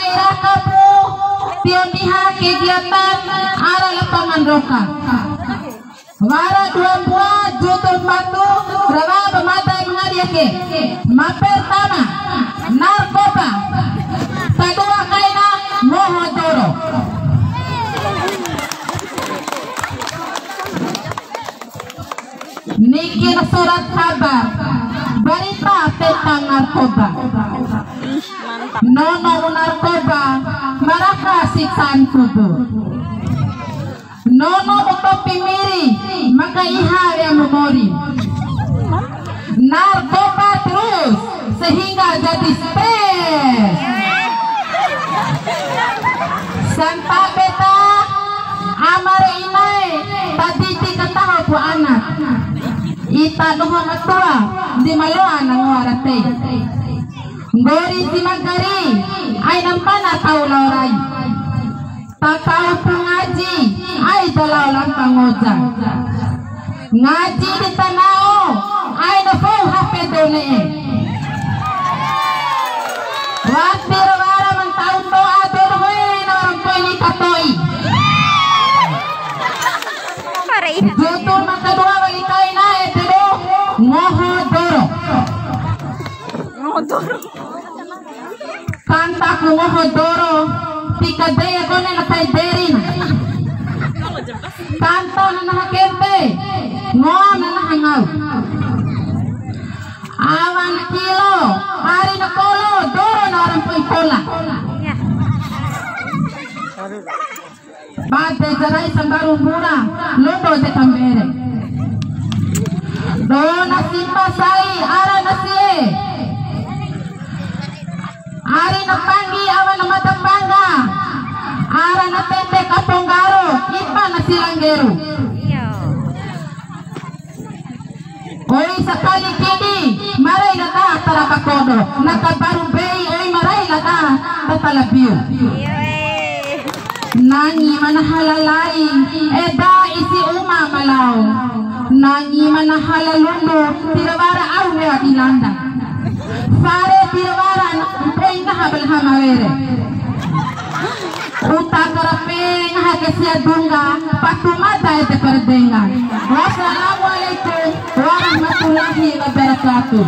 Iraka po tioniha kegiatan arah lapangan roka. Wara 2 buah jutun batu rawa pematai mengadiake. Pertama narkoba, kedua kaina mohodoro. Niki surat kabar berita tentang narkoba. Nono narkoba meraka siksaan kubur. Nono utopi miri maka ihal yang memori. Narkoba terus sehingga jadi stres. Sampai beta amar inai tadi diketahui bu anak. Ita doha matua di maloan ang warate. Gori si magari ay nampana tau laurai. Takau pengaji ay dalaw lang pangoja. Ngaji di tanao ay nafau hape done. Wapir wara man taun to ador hoy na orang koy ni katoi. Jutun makadua walikay na etero mohodoro. Kanta ko mohodoro tika daya ko na nakay derin. Kanto na nakakente ngom na nahangaw. Awan kilo hari na kolo doro na orang poy kola. Bate jaray sa barong mura lodo de tambere. Do nasimba sai ara nasie. Ari na panggi awan na matapanga. Ara na tete kaponggaro ipa na silanggero. Oi sakali kini maray na ta tarabakodo. Nakabarong bay oi maray na ta tatalabiyo. Nangi manahalalai eda isi uma malau. Nangi manahalalundo tirawara au mea dilanda. Fare tirawara mpeng habal hamawere. Uta karape ngahakesia dunga patumata ete perdengan. Wassalamualaikum warahmatullahi wabarakatuh.